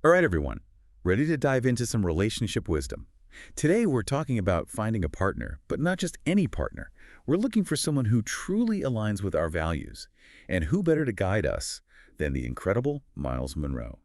All right, everyone. Ready to dive into some relationship wisdom? Today, we're talking about finding a partner, but not just any partner. We're looking for someone who truly aligns with our values. And who better to guide us than the incredible Myles Munroe?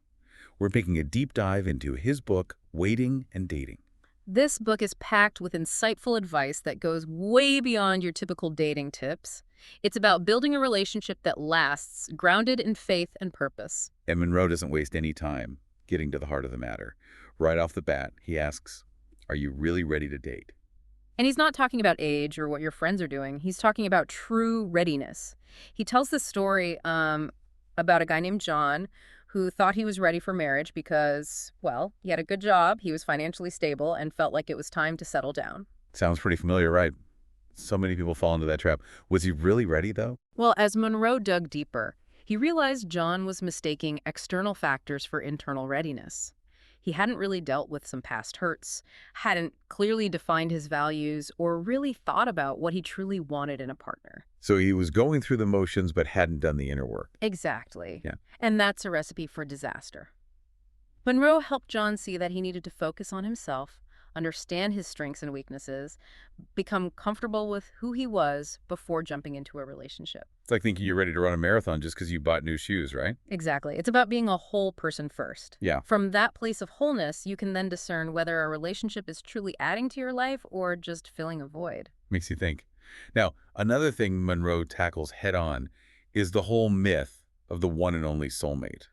We're making a deep dive into his book, Waiting and Dating. This book is packed with insightful advice that goes way beyond your typical dating tips. It's about building a relationship that lasts, grounded in faith and purpose. And Munroe doesn't waste any time getting to the heart of the matter. Right off the bat, he asks, are you really ready to date? And he's not talking about age or what your friends are doing. He's talking about true readiness. He tells this story about a guy named John who thought he was ready for marriage because, well, he had a good job, he was financially stable, and felt like it was time to settle down. Sounds pretty familiar, right? So many people fall into that trap. Was he really ready, though? Well, as Munroe dug deeper, he realized John was mistaking external factors for internal readiness. He hadn't really dealt with some past hurts, hadn't clearly defined his values, or really thought about what he truly wanted in a partner. So he was going through the motions but hadn't done the inner work. Exactly. Yeah. And that's a recipe for disaster. Munroe helped John see that he needed to focus on himself, understand his strengths and weaknesses, become comfortable with who he was before jumping into a relationship. It's like thinking you're ready to run a marathon just because you bought new shoes, right? Exactly. It's about being a whole person first. Yeah. From that place of wholeness, you can then discern whether a relationship is truly adding to your life or just filling a void. Makes you think. Now, another thing Munroe tackles head-on is the whole myth of the one and only soulmate.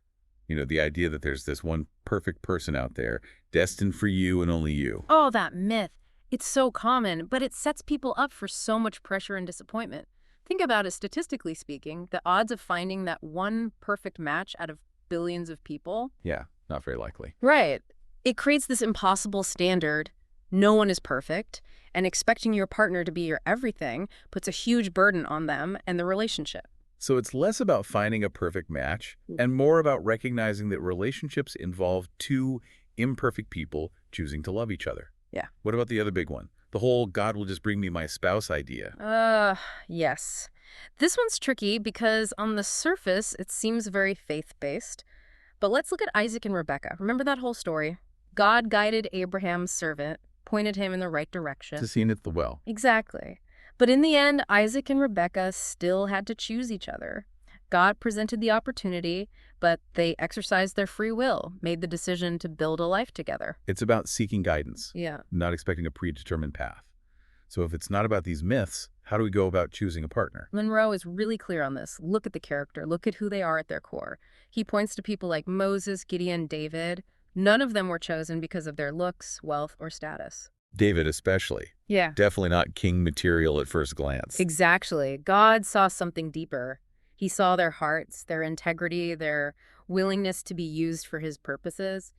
You know, the idea that there's this one perfect person out there, destined for you and only you. Oh, that myth. It's so common, but it sets people up for so much pressure and disappointment. Think about it statistically speaking, the odds of finding that one perfect match out of billions of people. Yeah, not very likely. Right. It creates this impossible standard. No one is perfect, and expecting your partner to be your everything puts a huge burden on them and the relationship. So it's less about finding a perfect match and more about recognizing that relationships involve two imperfect people choosing to love each other. Yeah. What about the other big one? The whole God will just bring me my spouse idea. Yes. This one's tricky because on the surface, it seems very faith-based. But let's look at Isaac and Rebekah. Remember that whole story? God guided Abraham's servant, pointed him in the right direction. To seen at the well. Exactly. But in the end, Isaac and Rebekah still had to choose each other. God presented the opportunity, but they exercised their free will, made the decision to build a life together. It's about seeking guidance, Yeah. not expecting a predetermined path. So if it's not about these myths, how do we go about choosing a partner? Munroe is really clear on this. Look at the character. Look at who they are at their core. He points to people like Moses, Gideon, David. None of them were chosen because of their looks, wealth, or status. David especially. Yeah. Definitely not king material at first glance. Exactly. God saw something deeper. He saw their hearts, their integrity, their willingness to be used for his purposes.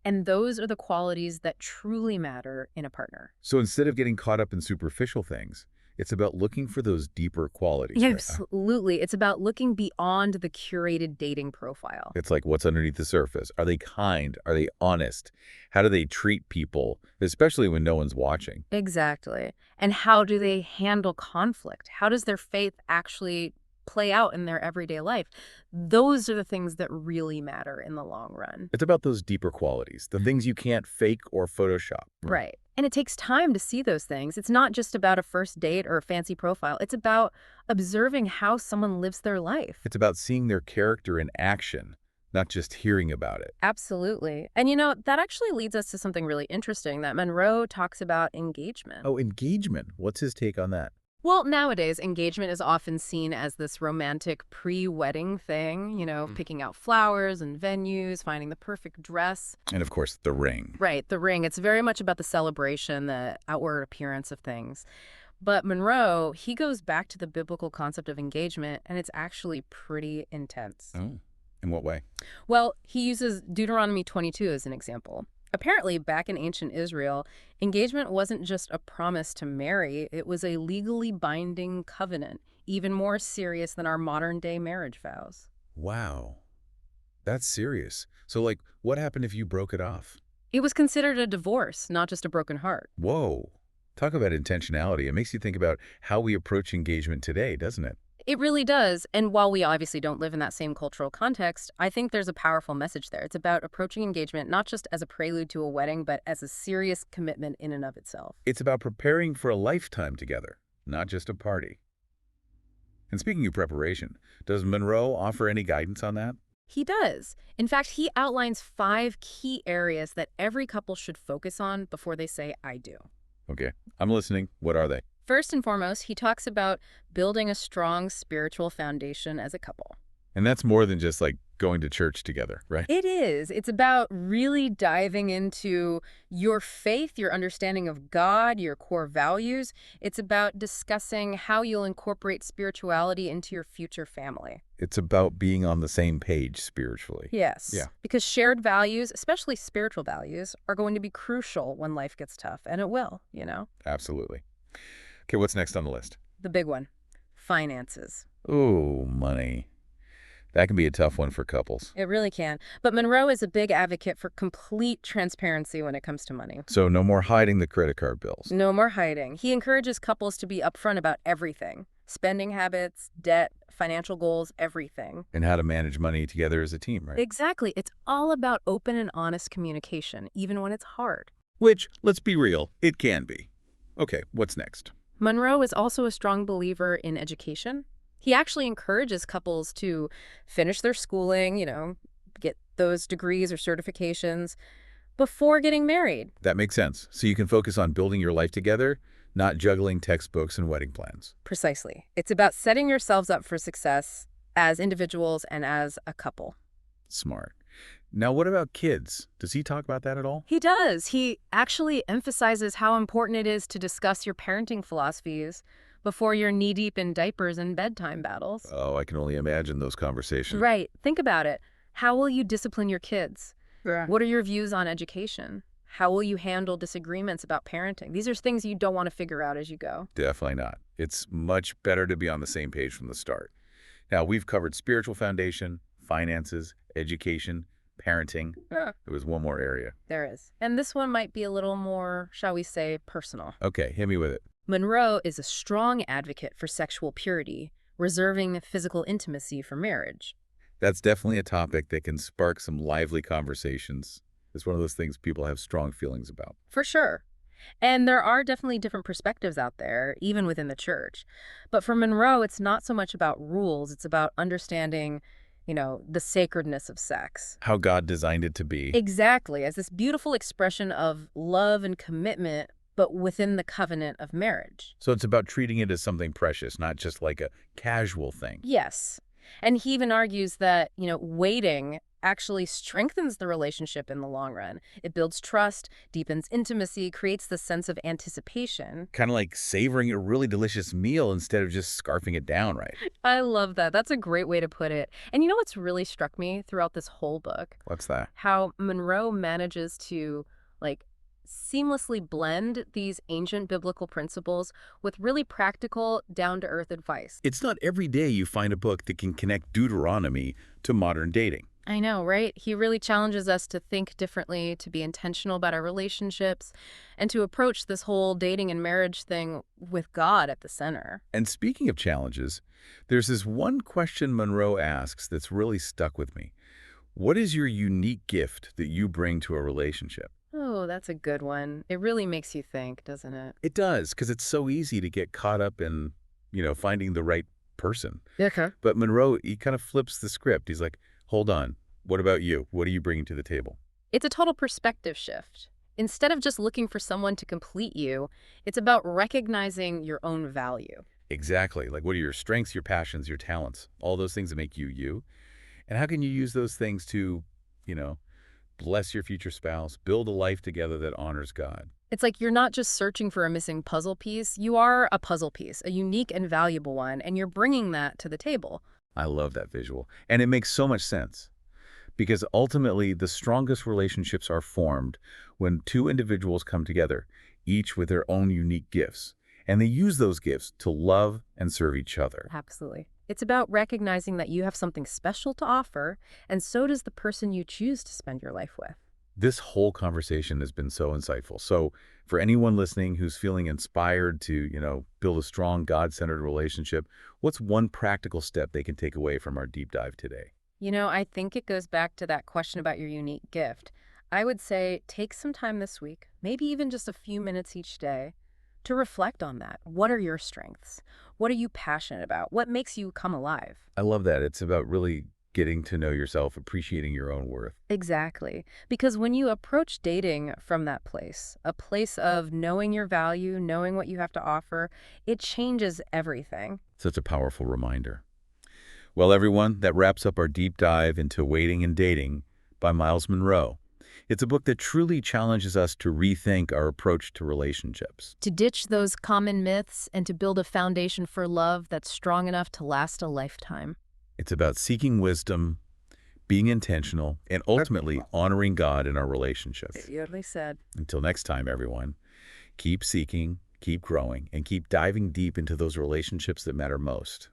And those are the qualities that truly matter in a partner. So instead of getting caught up in superficial things, it's about looking for those deeper qualities. Right? Absolutely. It's about looking beyond the curated dating profile. It's like what's underneath the surface. Are they kind? Are they honest? How do they treat people, especially when no one's watching? Exactly. And how do they handle conflict? How does their faith actually play out in their everyday life? Those are the things that really matter in the long run. It's about those deeper qualities, the things you can't fake or Photoshop. Right. And it takes time to see those things. It's not just about a first date or a fancy profile. It's about observing how someone lives their life. It's about seeing their character in action, not just hearing about it. Absolutely. And you know, that actually leads us to something really interesting that Munroe talks about engagement. Oh, engagement. What's his take on that? Well, nowadays, engagement is often seen as this romantic pre-wedding thing, picking out flowers and venues, finding the perfect dress. And of course, the ring. Right, the ring. It's very much about the celebration, the outward appearance of things. But Munroe, he goes back to the biblical concept of engagement, and it's actually pretty intense. Oh, in what way? Well, he uses Deuteronomy 22 as an example. Apparently, back in ancient Israel, engagement wasn't just a promise to marry, it was a legally binding covenant, even more serious than our modern-day marriage vows. Wow. That's serious. So, like, what happened if you broke it off? It was considered a divorce, not just a broken heart. Whoa. Talk about intentionality. It makes you think about how we approach engagement today, doesn't it? It really does. And while we obviously don't live in that same cultural context, I think there's a powerful message there. It's about approaching engagement not just as a prelude to a wedding, but as a serious commitment in and of itself. It's about preparing for a lifetime together, not just a party. And speaking of preparation, does Monroe offer any guidance on that? He does. In fact, he outlines 5 key areas that every couple should focus on before they say, I do. Okay, I'm listening. What are they? First and foremost, he talks about building a strong spiritual foundation as a couple. And that's more than just like going to church together, right? It is. It's about really diving into your faith, your understanding of God, your core values. It's about discussing how you'll incorporate spirituality into your future family. It's about being on the same page spiritually. Yes. Yeah. Because shared values, especially spiritual values, are going to be crucial when life gets tough. And it will. Absolutely. Okay, what's next on the list? The big one, finances. Ooh, money. That can be a tough one for couples. It really can. But Monroe is a big advocate for complete transparency when it comes to money. So no more hiding the credit card bills. No more hiding. He encourages couples to be upfront about everything. Spending habits, debt, financial goals, everything. And how to manage money together as a team, right? Exactly. It's all about open and honest communication, even when it's hard. Which, let's be real, it can be. Okay, what's next? Monroe is also a strong believer in education. He actually encourages couples to finish their schooling, get those degrees or certifications before getting married. That makes sense. So you can focus on building your life together, not juggling textbooks and wedding plans. Precisely. It's about setting yourselves up for success as individuals and as a couple. Smart. Now, what about kids? Does he talk about that at all? He does. He actually emphasizes how important it is to discuss your parenting philosophies before you're knee-deep in diapers and bedtime battles. Oh, I can only imagine those conversations. Right. Think about it. How will you discipline your kids? Yeah. What are your views on education? How will you handle disagreements about parenting? These are things you don't want to figure out as you go. Definitely not. It's much better to be on the same page from the start. Now, we've covered spiritual foundation, finances, education, parenting. There was one more area. There is. And this one might be a little more, shall we say, personal. Okay, hit me with it. Monroe is a strong advocate for sexual purity, reserving physical intimacy for marriage. That's definitely a topic that can spark some lively conversations. It's one of those things people have strong feelings about. For sure. And there are definitely different perspectives out there, even within the church. But for Monroe, it's not so much about rules. It's about understanding, the sacredness of sex. How God designed it to be. Exactly, as this beautiful expression of love and commitment, but within the covenant of marriage. So it's about treating it as something precious, not just like a casual thing. Yes. And he even argues that, waiting actually strengthens the relationship in the long run. It builds trust, deepens intimacy, creates the sense of anticipation. Kind of like savoring a really delicious meal instead of just scarfing it down, right? I love that. That's a great way to put it. And you know what's really struck me throughout this whole book? What's that? How Monroe manages to, seamlessly blend these ancient biblical principles with really practical, down-to-earth advice. It's not every day you find a book that can connect Deuteronomy to modern dating. I know, right? He really challenges us to think differently, to be intentional about our relationships, and to approach this whole dating and marriage thing with God at the center. And speaking of challenges, there's this one question Monroe asks that's really stuck with me. What is your unique gift that you bring to a relationship? Oh, that's a good one. It really makes you think, doesn't it? It does, because it's so easy to get caught up in, finding the right person. Okay. But Monroe, he kind of flips the script. He's like, hold on. What about you? What are you bringing to the table? It's a total perspective shift. Instead of just looking for someone to complete you, it's about recognizing your own value. Exactly. Like, what are your strengths, your passions, your talents? All those things that make you you. And how can you use those things to, bless your future spouse, build a life together that honors God? It's like you're not just searching for a missing puzzle piece. You are a puzzle piece, a unique and valuable one, and you're bringing that to the table. I love that visual. And it makes so much sense. Because ultimately, the strongest relationships are formed when two individuals come together, each with their own unique gifts. And they use those gifts to love and serve each other. Absolutely. It's about recognizing that you have something special to offer, and so does the person you choose to spend your life with. This whole conversation has been so insightful. So for anyone listening who's feeling inspired to, build a strong God-centered relationship, what's one practical step they can take away from our deep dive today? I think it goes back to that question about your unique gift. I would say take some time this week, maybe even just a few minutes each day, to reflect on that. What are your strengths? What are you passionate about? What makes you come alive? I love that. It's about really getting to know yourself, appreciating your own worth. Exactly. Because when you approach dating from that place, a place of knowing your value, knowing what you have to offer, it changes everything. Such a powerful reminder. Well, everyone, that wraps up our deep dive into Waiting and Dating by Myles Munroe. It's a book that truly challenges us to rethink our approach to relationships. To ditch those common myths and to build a foundation for love that's strong enough to last a lifetime. It's about seeking wisdom, being intentional, and ultimately honoring God in our relationships. Beautifully said. Until next time, everyone, keep seeking, keep growing, and keep diving deep into those relationships that matter most.